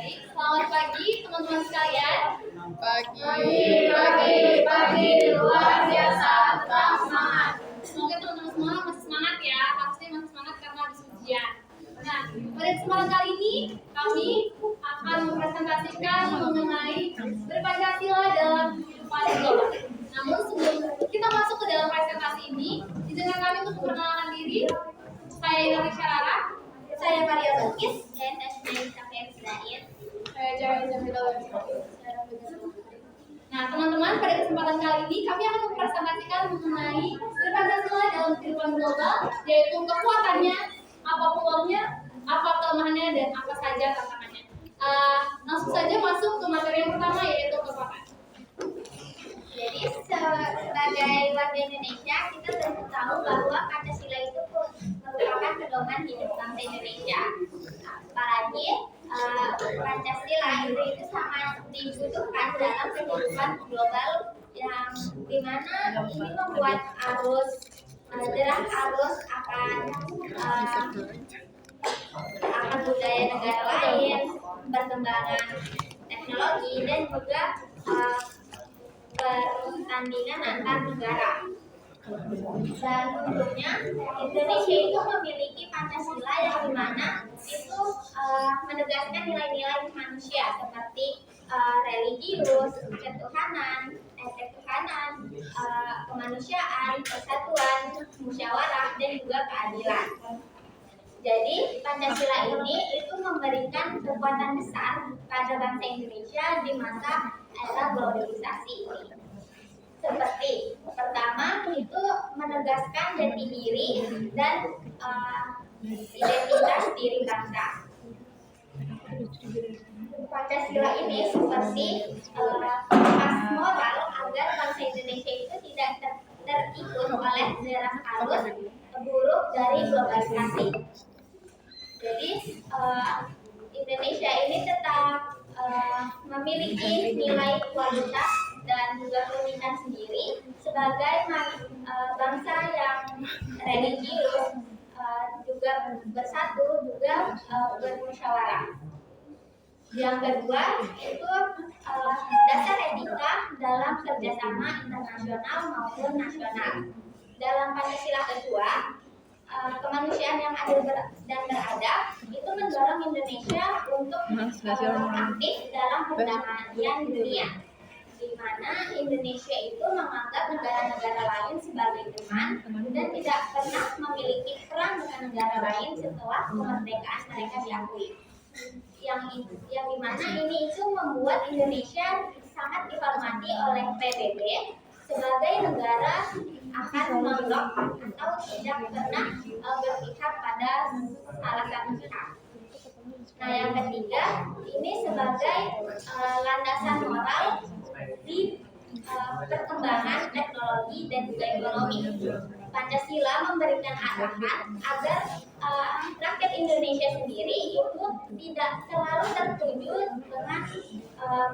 Baik, selamat pagi teman-teman sekalian. Pagi, luar biasa, tetap semangat. Semoga teman-teman semua masih semangat ya. Harusnya masih semangat karena habis ujian. Nah, pada kesempatan kali ini kami akan mempresentasikan mengenai berpancasila dalam kehidupan global. Namun sebelum kita masuk ke dalam presentasi ini, izinkan kami untuk memperkenalkan diri. Saya Indonesia Rara. Saya Maria Lukis, dan saya Safir Zain. Saya Jaya Jamila. Nah, teman-teman, pada kesempatan kali ini kami akan mempresentasikan mengenai berpancasila dalam kehidupan global, yaitu kekuatannya, apa peluangnya, apa kelemahannya, dan apa saja tantangannya. Langsung saja masuk ke materi yang pertama, yaitu kekuatan. Jadi sebagai warga Indonesia, kita tentu tahu bahwa Pancasila itu merupakan pedoman hidup bangsa Indonesia. Apalagi Pancasila itu sangat dibutuhkan dalam kehidupan global yang dimana ini membuat derah arus akan budaya negara lain, perkembangan teknologi, dan juga pertandingan antar negara. Dan tentunya Indonesia itu memiliki Pancasila yang dimana itu menegaskan nilai-nilai manusia seperti religius, ketuhanan, kemanusiaan, persatuan, musyawarah, dan juga keadilan. Jadi Pancasila ini itu memberikan kekuatan besar pada bangsa Indonesia di masa era globalisasi ini. Seperti pertama itu menegaskan jati diri dan identitas diri bangsa. Pancasila ini seperti kompas moral agar bangsa Indonesia itu tidak terikut oleh deras arus buruk dari globalisasi. Jadi Indonesia ini tetap memiliki nilai kualitas dan juga keunikan sendiri sebagai bangsa yang religius, juga bersatu, juga bermusyawarah. Yang kedua itu dasar etika dalam kerjasama internasional maupun nasional. Dalam Pancasila kedua, kemanusiaan yang adil dan beradab itu mendorong Indonesia untuk aktif dalam perdamaian dunia, di mana Indonesia itu menganggap negara-negara lain sebagai teman dan tidak pernah memiliki perang dengan negara lain setelah kemerdekaan mereka diakui. Yang dimana ini itu membuat Indonesia sangat dihormati oleh PBB sebagai negara akan menolak atau tidak pernah berpihak pada salah satu pihak. Nah, yang ketiga ini sebagai landasan moral di perkembangan teknologi dan juga ekonomi. Pancasila memberikan arahan agar rakyat Indonesia sendiri itu tidak selalu tertuju dengan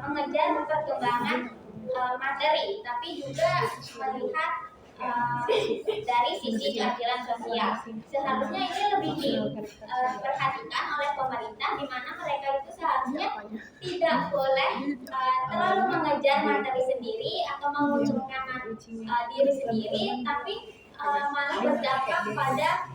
mengejar perkembangan materi, tapi juga melihat dari sisi keadilan sosial. Seharusnya ini lebih diperhatikan oleh pemerintah, di mana mereka itu seharusnya tidak boleh terlalu mengejar materi sendiri atau menguntungkan diri sendiri, tapi malah berdampak pada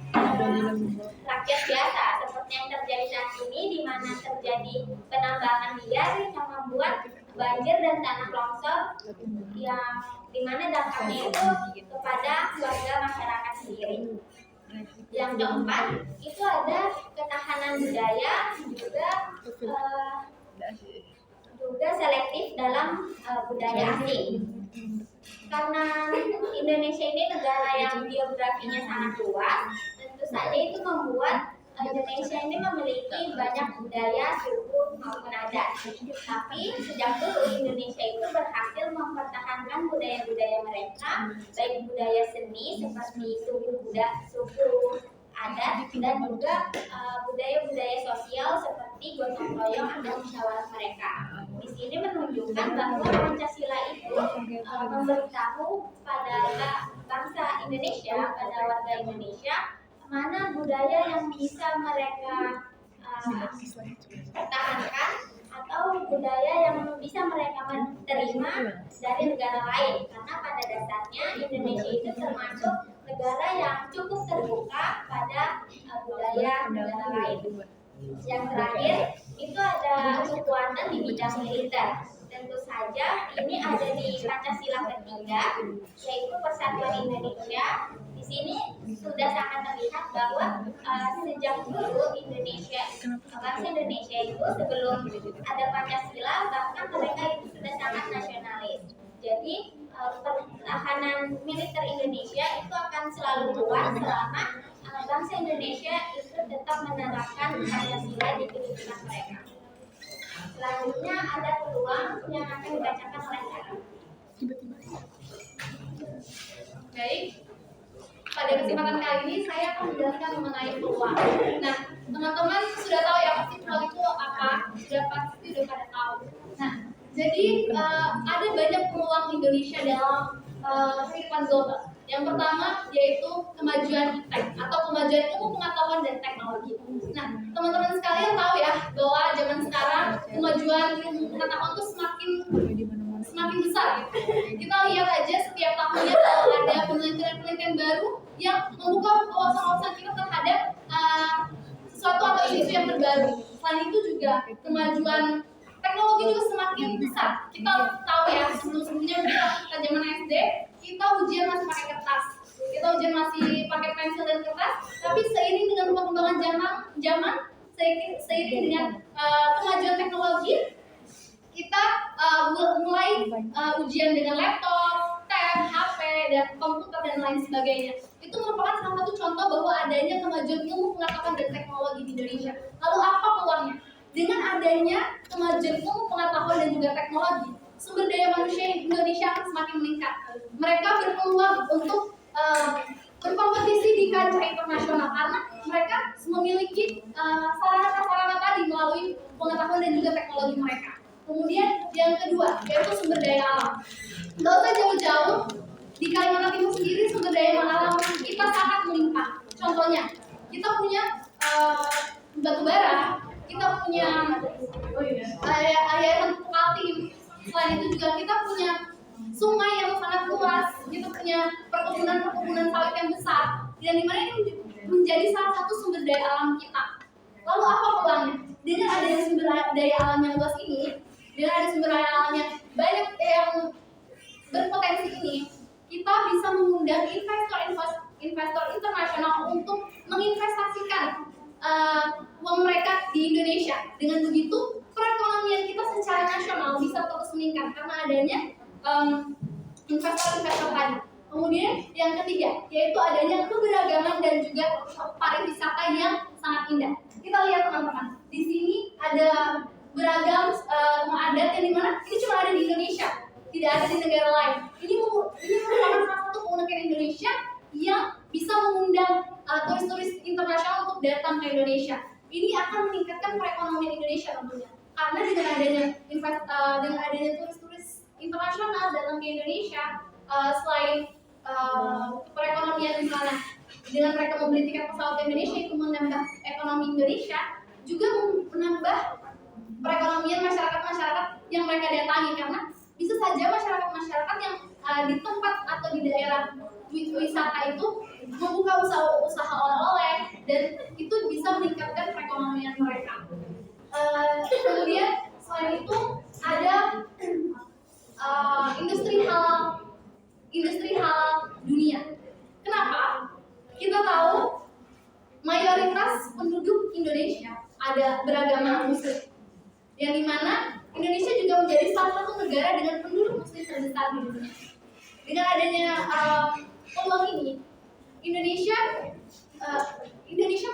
rakyat biasa, seperti yang terjadi saat ini, di mana terjadi penambangan liar yang membuat banjir dan tanah longsor, yang dimana dampaknya itu kepada warga masyarakat sendiri. Yang keempat itu ada ketahanan budaya, juga selektif dalam budaya asing. Karena Indonesia ini negara yang geografinya sangat luas, tentu saja itu membuat Indonesia ini memiliki banyak budaya, suku maupun adat. Tapi sejak dulu Indonesia itu berhasil mempertahankan budaya-budaya mereka, baik budaya seni seperti suku adat, dan juga budaya-budaya sosial seperti gotong royong atau musyawarah mereka. Di sini menunjukkan bahwa Pancasila itu memberitahu pada bangsa Indonesia, pada warga Indonesia, mana budaya yang bisa mereka pertahankan budaya yang bisa mereka terima dari negara lain, karena pada dasarnya Indonesia itu termasuk negara yang cukup terbuka pada budaya negara lain. Yang terakhir itu ada kekuatan di bidang militer. Tentu saja ini ada di Pancasila ketiga, yaitu Persatuan Indonesia. Di sini sudah sangat terlihat bahwa sejak dulu Indonesia, bangsa Indonesia itu sebelum ada Pancasila, bahkan mereka itu sudah sangat nasionalis. Jadi pertahanan militer Indonesia itu akan selalu kuat selama bangsa Indonesia itu tetap menerapkan Pancasila di kehidupan mereka. Selanjutnya ada peluang yang akan dibacakan oleh Sarah. Baik, pada kesempatan kali ini saya akan menjelaskan mengenai peluang. Nah, teman-teman sudah tahu ya pasti peluang itu apa, pasti sudah pada tahu. Nah, jadi ada banyak peluang Indonesia dalam kehidupan global. Yang pertama yaitu kemajuan iptek atau kemajuan ilmu pengetahuan dan teknologi. Nah, teman-teman sekalian tahu ya bahwa zaman sekarang kemajuan ilmu pengetahuan itu semakin besar. Kita lihat aja setiap tahunnya ada penelitian-penelitian baru yang membuka wawasan-wawasan kita terhadap sesuatu atau isu yang terbaru. Selain itu juga kemajuan teknologi juga semakin besar. Kita tahu ya sebelumnya kita zaman SD kita ujian masih pakai kertas, kita ujian masih pakai pensil dan kertas. Tapi seiring dengan perkembangan zaman, seiring dengan kemajuan teknologi, kita mulai ujian dengan laptop, tab, HP, dan komputer dan lain sebagainya. Itu merupakan salah satu contoh bahwa adanya kemajuan ilmu pengetahuan dan teknologi di Indonesia. Lalu apa peluangnya? Dengan adanya kemajuan ilmu pengetahuan dan juga teknologi, sumber daya manusia Indonesia akan semakin meningkat. Mereka berpeluang untuk berkompetisi di kancah internasional karena mereka memiliki sarana-sarana tadi melalui pengetahuan dan juga teknologi mereka. Kemudian yang kedua yaitu sumber daya alam. Gak usah jauh-jauh, di Kalimantan Timur sendiri sumber daya alam kita sangat melimpah. Contohnya, kita punya batu bara, kita punya air Kaltim. Selain itu juga kita punya sungai yang sangat luas, kita punya perkebunan sawit yang besar, dan dimana ini menjadi salah satu sumber daya alam kita. Lalu apa peluangnya? Dengan adanya sumber daya alam yang luas ini, dengan ada sumber daya alam yang banyak yang berpotensi ini, kita bisa mengundang investor internasional untuk menginvestasikan uang mereka di Indonesia. Dengan begitu, perekonomian kita secara nasional bisa terus meningkat karena adanya investor-investor tadi. Kemudian yang ketiga, yaitu adanya keberagaman dan juga pariwisata yang sangat indah. Kita lihat teman-teman, di sini ada beragam adat yang dimana ini cuma ada di Indonesia, tidak ada di negara lain. Ini merupakan salah satu keunikan Indonesia yang bisa mengundang turis-turis internasional untuk datang ke Indonesia. Ini akan meningkatkan perekonomian Indonesia tentunya. Karena dengan adanya turis-turis internasional datang ke Indonesia, selain perekonomian misalnya dengan mereka membeli tiket pesawat ke Indonesia itu menambah ekonomi Indonesia, juga menambah perekonomian masyarakat yang mereka datangi, karena bisa saja masyarakat yang di tempat atau di daerah wisata itu membuka usaha oleh-oleh, dan itu bisa meningkatkan perekonomian mereka. Kemudian selain itu ada industri halal dunia. Kenapa? Kita tahu mayoritas penduduk Indonesia ada beragama Muslim, yang dimana Indonesia juga menjadi salah satu negara dengan penduduk Muslim terbesar di dunia. Dengan adanya peluang ini, Indonesia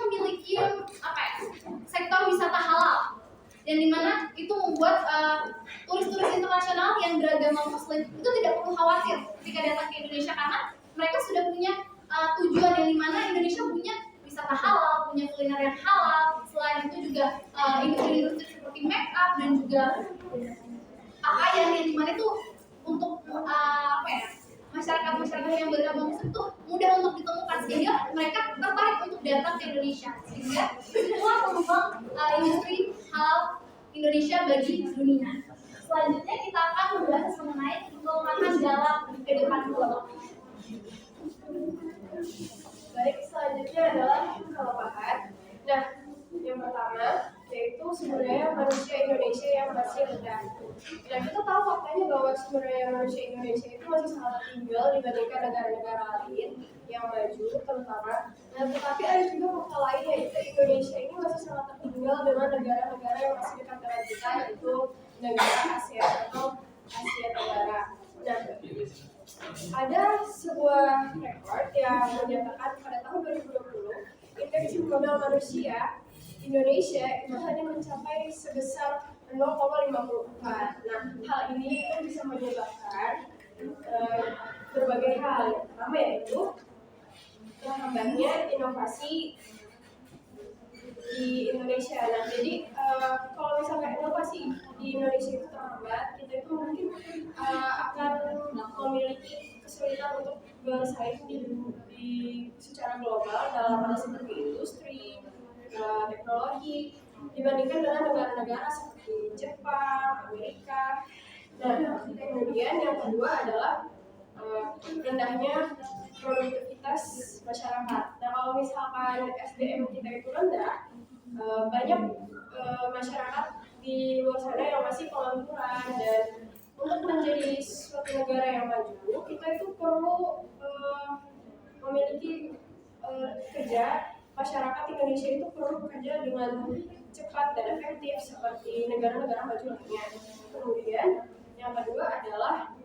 memiliki sektor wisata halal, yang dimana itu membuat turis-turis internasional yang beragama Muslim itu tidak perlu khawatir ketika datang ke Indonesia, karena mereka sudah punya tujuan yang dimana Indonesia punya wisata halal, punya kuliner yang halal. Selain itu juga industri-industri seperti make up dan juga pakaian yang dimana itu untuk masyarakat yang beragama Muslim itu mudah untuk ditemukan, sehingga mereka tertarik untuk datang ke Indonesia. Sehingga semua peluang industri halal Indonesia bagi dunia. Selanjutnya kita akan membahas mengenai penguatan dalam kehidupan global. Baik, selanjutnya adalah kelemahan. Nah, yang pertama yaitu sumber daya manusia Indonesia yang masih rendah. Nah, kita tahu faktanya bahwa sumber daya manusia Indonesia itu masih sangat tertinggal dibandingkan negara-negara lain yang maju, terutama. Nah, tetapi ada juga fakta lain yaitu Indonesia ini masih sangat tertinggal dengan negara-negara yang masih dekat dengan kita, yaitu negara ASEAN atau Asia Tenggara. Nah, ada sebuah rekor yang menyatakan pada tahun 2020 indeks global manusia Indonesia itu hanya mencapai sebesar 0,54. Nah, hal ini itu bisa menyebabkan berbagai hal. Yang pertama yaitu terhambatnya inovasi di Indonesia. Nah, jadi kalau misalnya inovasi di Indonesia itu terhambat, kita itu mungkin akan memiliki kesulitan untuk bersaing di secara global dalam hal seperti industri, teknologi, dibandingkan dengan negara-negara seperti Jepang, Amerika. Nah, kemudian yang kedua adalah rendahnya produktivitas masyarakat. Nah, kalau misalkan SDM kita itu rendah, banyak masyarakat di luar sana yang masih pengangguran, dan untuk menjadi suatu negara yang maju, kita itu perlu memiliki kerja. Masyarakat Indonesia itu perlu bekerja dengan cepat dan efektif seperti negara-negara maju lainnya. Kemudian yang kedua adalah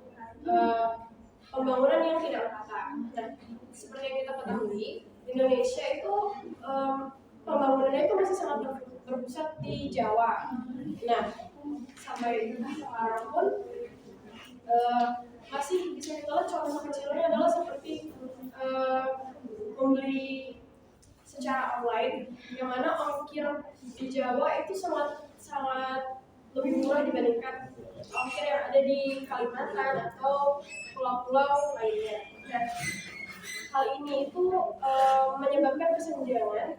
pembangunan yang tidak merata. Nah, seperti yang kita ketahui, Indonesia itu pembangunannya itu masih sangat berpusat di Jawa. Nah, sampai sekarang pun masih bisa kita lihat contoh kecilnya adalah seperti membeli secara online, yang mana ongkir di Jawa itu sangat lebih murah dibandingkan ongkir yang ada di Kalimantan atau pulau-pulau lainnya. Dan hal ini itu menyebabkan kesenjangan,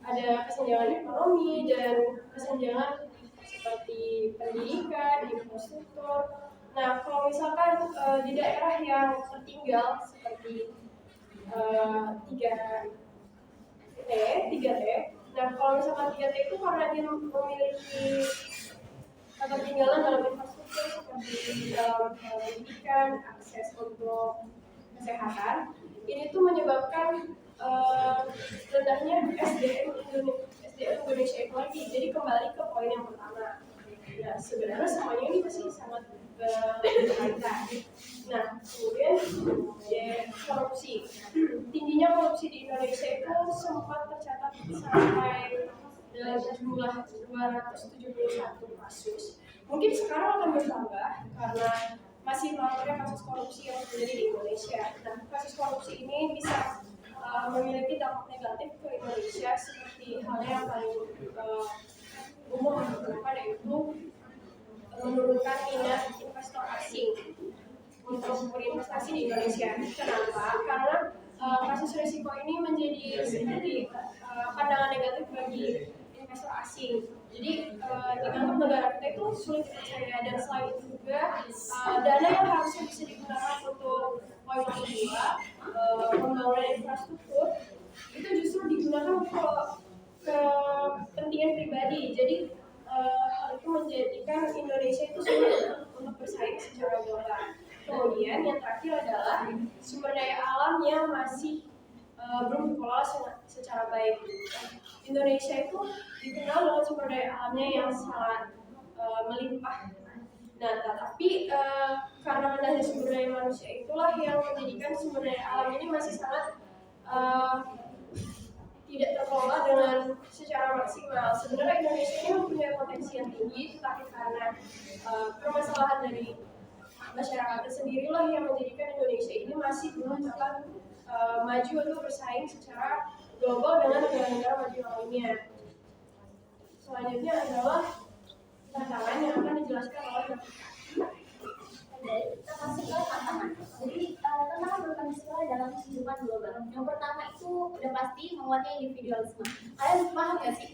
ada kesenjangan ekonomi dan kesenjangan seperti pendidikan, infrastruktur. Nah, kalau misalkan di daerah yang tertinggal seperti 3T. Nah, kalau misalkan 3T itu karena dia memiliki ketertinggalan dalam infrastruktur seperti dalam pendidikan, akses untuk kesehatan, ini tuh menyebabkan rendahnya SDM Indonesia itu lagi. Jadi kembali ke poin yang pertama. Nah, sebenarnya semuanya ini masih sangat berkaitan. Nah, kemudian korupsi. Tingginya korupsi di Indonesia itu sempat tercatat sampai jumlah 271 kasus. Mungkin sekarang akan bertambah karena masih melaporkan kasus korupsi yang terjadi di Indonesia. Nah, kasus korupsi ini bisa memiliki dampak negatif ke Indonesia seperti halnya yang paling umum yaitu menurunkan minat investor asing untuk berinvestasi di Indonesia. Kenapa? Karena kasus risiko ini menjadi seperti pandangan negatif bagi investor asing. Jadi dianggap negara kita itu sulit dipercaya, dan selain itu juga dana yang harusnya bisa digunakan untuk poin kedua pembangunan infrastruktur itu justru digunakan ke kepentingan pribadi. Jadi hal itu menjadikan Indonesia itu sulit untuk bersaing secara global. Kemudian yang terakhir adalah sumber daya alam yang masih belum dikelola secara baik. Indonesia itu dikenal dengan sumber daya alamnya yang sangat melimpah. Nah, tetapi karena rendahnya sumber daya manusia itulah yang menjadikan sumber daya alam ini masih sangat tidak terkelola dengan secara maksimal. Sebenarnya Indonesia ini mempunyai potensi yang tinggi, tetapi karena permasalahan dari masyarakatnya sendirilah yang menjadikan Indonesia ini masih belum dapat maju untuk bersaing secara global dengan negara-negara maju lainnya. Selanjutnya adalah tantangan yang akan dijelaskan oleh Kita masuk ke tantangan. Jadi tantangan berkondisial dalam kehidupan global. Yang pertama itu udah pasti menguatnya individualisme. Kalian paham nggak sih?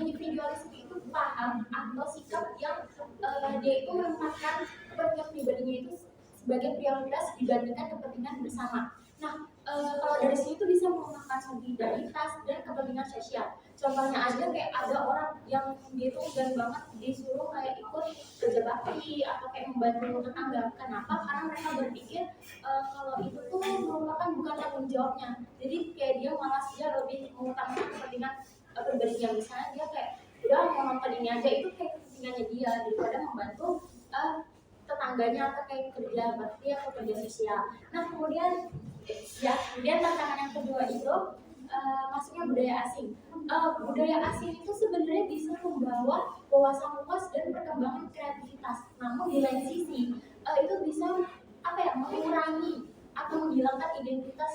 Individualisme itu paham atau sikap yang dia itu menempatkan kepentingan pribadinya itu sebagai prioritas dibandingkan kepentingan bersama. Nah, kalau dari sini tuh bisa menggunakan solidaritas dan kepentingan sosial. Contohnya aja kayak ada orang yang dia tuh enggan banget disuruh kayak ikut kerja bakti atau kayak membantu tetangga. Kenapa? Karena mereka berpikir kalau itu tuh merupakan bukan tanggung jawabnya. Jadi kayak dia malas, dia lebih mengutamakan kepentingan pribadinya. Misalnya dia kayak udah mau nonton ini aja, itu kayak kepentingannya dia daripada membantu tetangganya atau kayak kerja bakti atau kerja sosial. Nah kemudian tantangan yang kedua itu masuknya budaya asing. Budaya asing itu sebenarnya bisa membawa wawasan luas dan perkembangan kreativitas. Namun di lain sisi itu bisa mengurangi atau menghilangkan identitas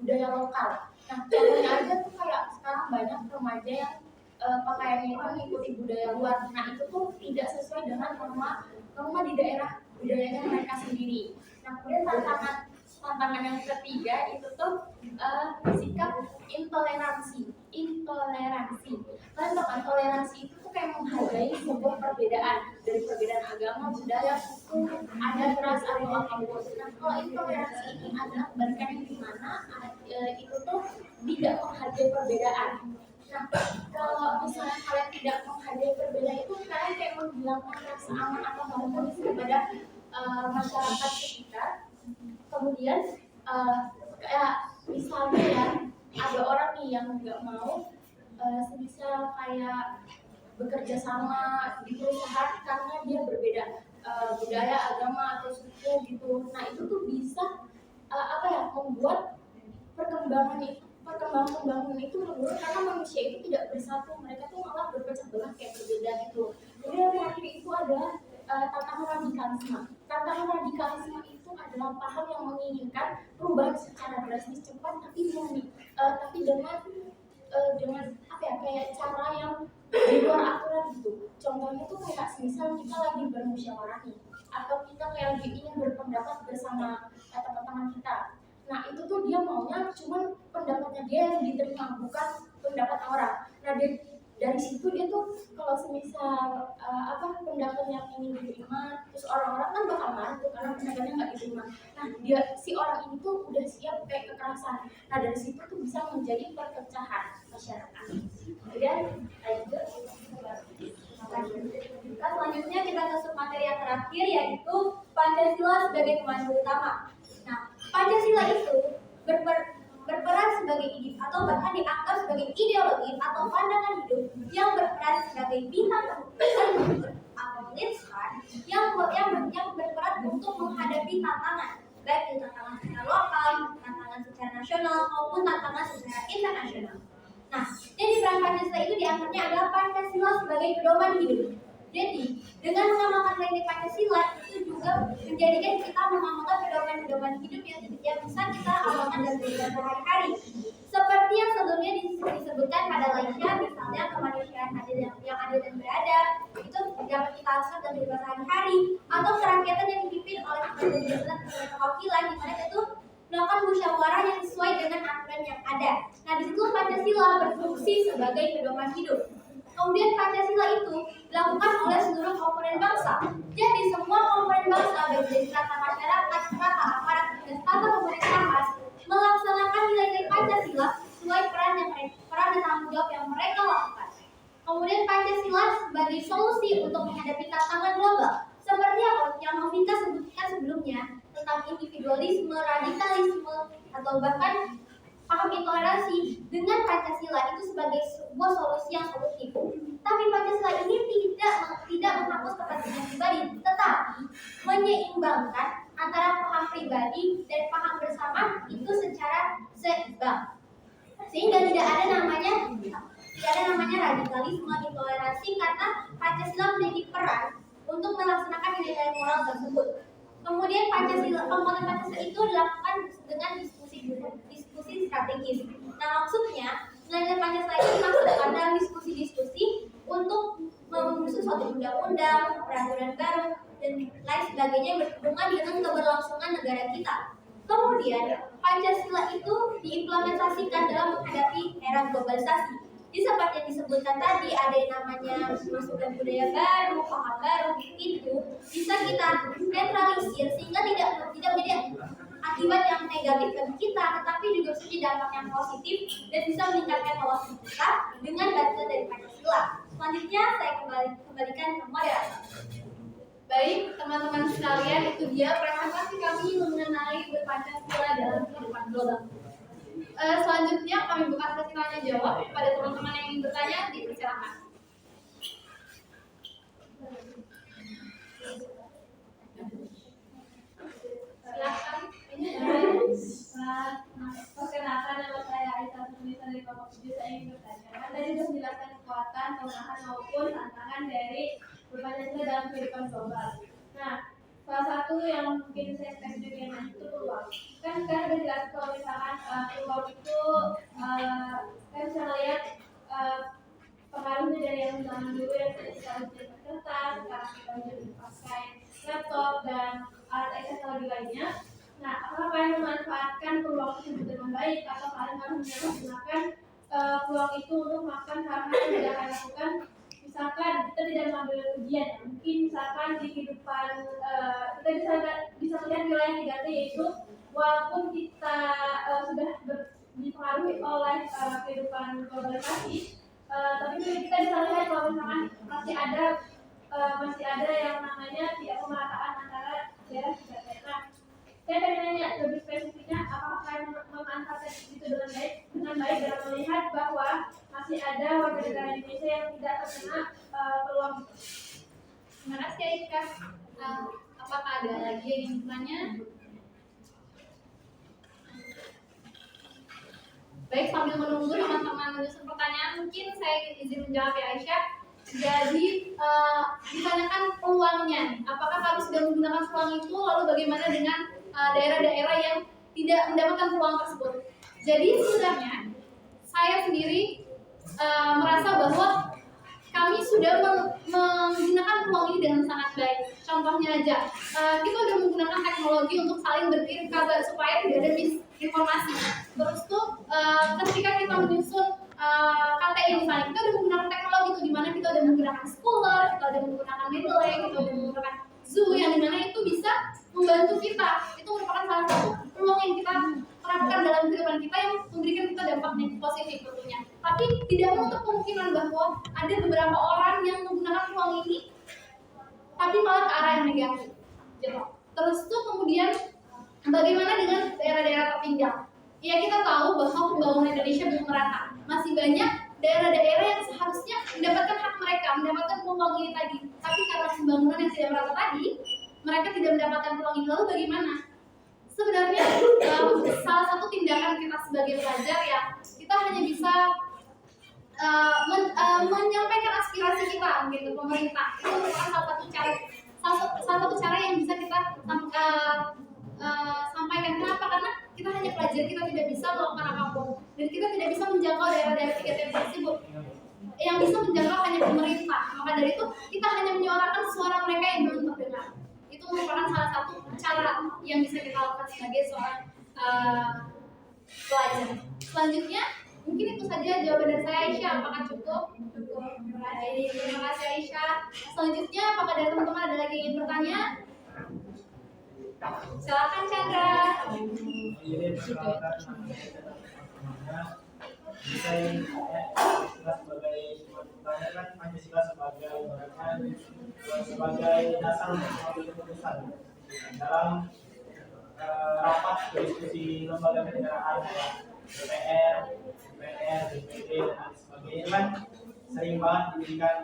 budaya lokal. Nah contohnya aja tuh kayak sekarang banyak remaja yang pakaiannya itu mengikuti budaya luar. Nah itu tuh tidak sesuai dengan norma di daerah budayanya mereka sendiri. Nah kemudian tantangan yang ketiga itu tuh sikap intoleransi. Kalian tahu kan toleransi itu tuh kayak menghargai sebuah perbedaan, dari perbedaan agama, budaya, suku, adat, ras atau apapun. Nah kalau intoleransi ini adalah kebalikannya di mana itu tuh tidak menghargai perbedaan. Nah, kalau misalnya kalian tidak menghargai perbedaan itu, kalian kayak menghilangkan rasa aman atau harmonis kepada masyarakat sekitar. Kemudian kayak misalnya ya, ada orang nih yang nggak mau semisal kayak bekerja sama di perusahaan karena dia berbeda budaya, agama atau suku gitu. Nah itu tuh bisa membuat perkembangan itu menurun karena manusia itu tidak bersatu, mereka tuh malah berpecah belah kayak berbeda gitu. Kemudian yang terakhir itu adalah tantangan radikalisme. Tantangan radikalisme itu adalah paham yang menginginkan perubahan secara drastis cepat tapi dengan kayak cara yang di luar aturan gitu. Contohnya tuh kayak misal kita lagi bermusyawarah nih, atau kita kayak lagi ingin berpendapat bersama teman-teman kita. Nah itu tuh dia maunya cuman pendapatnya dia yang diterima, bukan pendapat orang. Nah dari situ dia tuh kalau semisal pendapat yang ingin diterima, terus orang-orang kan bakal marah tuh karena pendapatnya nggak diterima. Nah si orang ini tuh udah siap kayak kekerasan. Nah dari situ tuh bisa menjadi perpecahan masyarakat. Kemudian selanjutnya kita ke materi yang terakhir, yaitu Pancasila sebagai pemandu utama. Nah, Pancasila itu berperan sebagai atau bahkan dianggap sebagai ideologi atau pandangan hidup yang berperan sebagai bintang atau lintasan yang berperan untuk menghadapi tantangan, baik itu tantangan secara lokal, tantangan secara nasional maupun tantangan secara internasional. Nah, jadi peran Pancasila itu diantaranya adalah Pancasila sebagai pedoman hidup. Jadi, dengan mengamalkan nilai Pancasila itu juga menjadikan kita mengamalkan pedoman-pedoman hidup yang bisa kita amalkan dalam kehidupan sehari-hari. Seperti yang sebelumnya disebutkan pada lainnya, misalnya kemanusiaan yang adil dan beradab, itu dapat kita lakukan dalam kehidupan sehari-hari, atau kerakyatan yang dipimpin oleh kebebasan kewakilan, di mana itu melakukan musyawarah yang sesuai dengan aturan yang ada. Nah, di situ Pancasila berfungsi sebagai pedoman hidup. Kemudian Pancasila itu dilakukan oleh seluruh komponen bangsa. Jadi semua komponen bangsa, baik dari strata masyarakat, strata aparat, dan strata pemerintahan, melaksanakan nilai-nilai Pancasila sesuai peran dan tanggung jawab yang mereka lakukan. Kemudian Pancasila sebagai solusi untuk menghadapi tantangan global, seperti yang Novita sebutkan sebelumnya tentang individualisme, radikalisme, atau bahkan paham intoleransi. Dengan Pancasila itu sebagai sebuah solusi yang solutif. Tapi Pancasila ini tidak menghapus kepentingan pribadi, tetapi menyeimbangkan antara paham pribadi dan paham bersama itu secara seimbang. Sehingga tidak ada namanya radikalisme, intoleransi, karena Pancasila memiliki peran untuk melaksanakan nilai-nilai moral tersebut. Kemudian komponen Pancasila itu dilakukan dengan diskusi strategis. Nah, maksudnya nilai-nilai Pancasila itu dimasukkan dalam diskusi untuk menyusun suatu undang-undang, peraturan baru, dan lain sebagainya yang berhubungan dengan keberlangsungan negara kita. Kemudian Pancasila itu diimplementasikan dalam menghadapi era globalisasi. Jadi seperti yang disebutkan tadi, ada yang namanya masukan budaya baru, paham baru, itu bisa kita netralisir sehingga tidak menjadi akibat yang negatif bagi kita, tetapi juga bisa jadi dampak yang positif dan bisa meningkatkan wawasan kita dengan bantuan dari Pancasila. Selanjutnya saya kembalikan ke moderator. Baik, teman-teman sekalian, itu dia presentasi kami mengenai berpancasila dalam kehidupan global. Selanjutnya kami buka sesi tanya jawab kepada teman-teman yang ingin bertanya, dipersilakan. Silakan. Perkenalkan, nama saya Aisyah Nurisa dari kelompok 7. Saya ingin bertanya. Kan tadi sudah menjelaskan kekuatan, kelemahan maupun tantangan dari berpancasila dalam kehidupan global. Nah, salah satu yang mungkin saya spesifikkan itu peluang. Kan sudah jelas kalau misalkan peluang itu kan bisa lihat pengaruhnya dari yang zaman dulu yang kita ujian kertas, sekarang kita ujian pakai laptop dan alat teknologi lainnya. Nah, apakah kalian memanfaatkan peluang tersebut dengan baik atau kalian harus menggunakan peluang itu untuk melakukan hal-hal yang tidak kalian lakukan? Misalkan kita tidak mengambil ujian, mungkin misalkan di kehidupan kita bisa melihat wilayah negatif, yaitu walaupun kita sudah dipengaruhi oleh kehidupan globalisasi, tapi kita bisa lihat bahwa misalkan masih ada yang namanya tidak pemerataan antara daerah dan daerah. Saya ingin nanya lebih spesifiknya, apakah kalian memanfaatkan itu dengan baik dalam melihat bahwa masih ada warga negara Indonesia yang tidak terkena peluang. Terima kasih Aisyah. Apakah ada lagi yang ingin bertanya? Baik, sambil menunggu teman-teman menyusun pertanyaan, mungkin saya izin menjawab ya Aisyah. Jadi ditanyakan peluangnya, apakah kami sudah menggunakan peluang itu, lalu bagaimana dengan daerah-daerah yang tidak mendapatkan peluang tersebut. Jadi sebenarnya saya sendiri merasa bahwa kami sudah menggunakan peluang ini dengan sangat baik. Contohnya aja, kita sudah menggunakan teknologi untuk saling berkirim kabar supaya tidak ada misinformasi. Terus tuh ketika kita menyusun KTI misalnya, kita sudah menggunakan teknologi itu, dimana kita sudah menggunakan Scholar, kita sudah menggunakan Mendeley, kita sudah menggunakan Zoo, yang dimana itu bisa membantu kita. Itu merupakan salah satu peluang yang kita terapkan dalam kehidupan kita yang memberikan kita dampak positif tentunya. Tapi tidak menutup kemungkinan bahwa ada beberapa orang yang menggunakan peluang ini tapi malah ke arah yang negatif. Gitu. Terus tuh kemudian bagaimana dengan daerah-daerah tertinggal? Ya kita tahu bahwa pembangunan Indonesia belum merata. Masih banyak daerah-daerah yang seharusnya mendapatkan hak mereka, mendapatkan peluang ini tadi. Tapi karena pembangunan yang tidak merata tadi, mereka tidak mendapatkan peluang ini. Lalu bagaimana? Sebenarnya salah satu tindakan kita sebagai pelajar ya, kita hanya bisa menyampaikan aspirasi kita mungkin ke pemerintah. Itu merupakan salah satu cara yang bisa kita sampaikan. Kenapa? Karena kita hanya pelajar, kita tidak bisa melakukan apapun dan kita tidak bisa menjangkau daerah-daerah 3T tersebut. Yang bisa menjangkau hanya pemerintah. Maka dari itu kita hanya menyuarakan suara mereka yang belum terdengar. Itu merupakan salah satu cara yang bisa kita lakukan sebagai seorang pelajar. Selanjutnya mungkin itu saja jawaban dari saya Aisyah. Apakah cukup? Cukup. Baik, terima kasih Aisyah. Selanjutnya apakah dari teman-teman ada lagi yang ingin bertanya? Silakan Chandra. Saya sebagai pertanyaan Pancasila sebagai dasar untuk mengambil keputusan dalam rapat diskusi lembaga kenegaraan DPR, DPD dan lain sebagainya kan sering banget dijadikan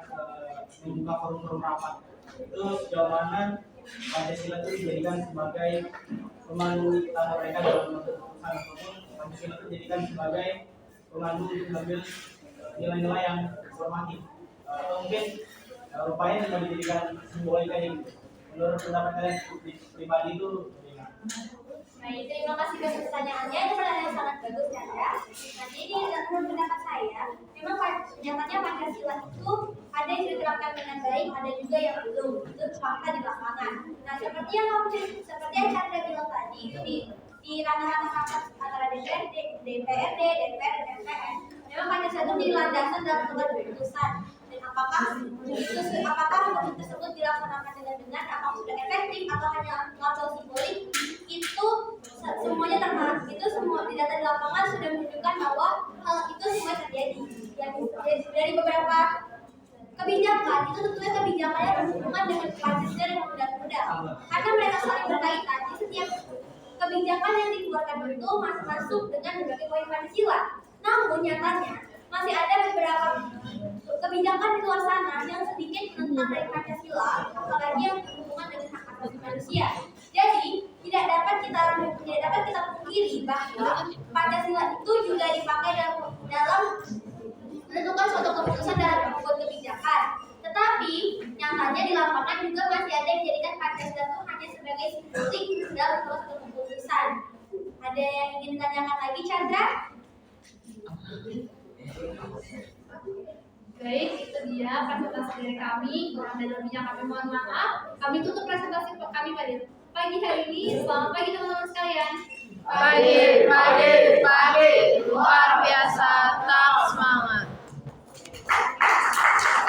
membuka forum-forum rapat. Itu sejauh mana Pancasila itu dijadikan sebagai pemandu utama mereka dalam menentukan keputusan, ataupun Pancasila itu dijadikan sebagai pemandu untuk mengambil nilai-nilai yang normatif, atau mungkin rupanya cuma dijadikan simbolika yang menurut pendapat kalian pribadi itu bagaimana? Baik, terima kasih atas pertanyaannya. Ini pertanyaan yang sangat bagus ya. Nah, jadi menurut pendapat saya, memang nyatanya Pancasila itu ada yang diterapkan dengan baik, ada juga yang belum. Itu fakta di lapangan. Nah, seperti yang Chandra bilang tadi, itu di di ranah-ranah rapat antara DPRD, DPR, dan MPR, memang Pancasila itu menjadi landasan dalam membuat keputusan. Dan apakah keputusan tersebut dilaksanakan dengan benar, apakah sudah efektif atau hanya label simbolik, itu semuanya itu semua di data di lapangan sudah menunjukkan bahwa hal itu semua terjadi. Dari beberapa kebijakan itu tentunya kebijakannya berhubungan dengan Pancasila dan undang-undang karena mereka saling berkaitan. Di setiap kebijakan yang dikeluarkan itu masuk dengan berbagai poin Pancasila. Namun nyatanya masih ada beberapa kebijakan di luar sana yang sedikit menentang dari Pancasila, apalagi yang berhubungan dengan hak asasi manusia. Jadi tidak dapat kita pungkiri bahwa Pancasila itu juga dipakai dalam menentukan suatu keputusan dalam membuat kebijakan. Tetapi nyatanya di lapangan juga masih ada yang menjadikan Pancasila itu hanya sebagai simbolik dalam membuat suatu keputusan. Ada yang ingin ditanyakan lagi, Chandra? Baik, itu dia presentasi dari kami. Kurang dan lebihnya kami mohon maaf. Kami tutup presentasi kami pada pagi hari ini. Selamat pagi teman-teman sekalian. Pagi.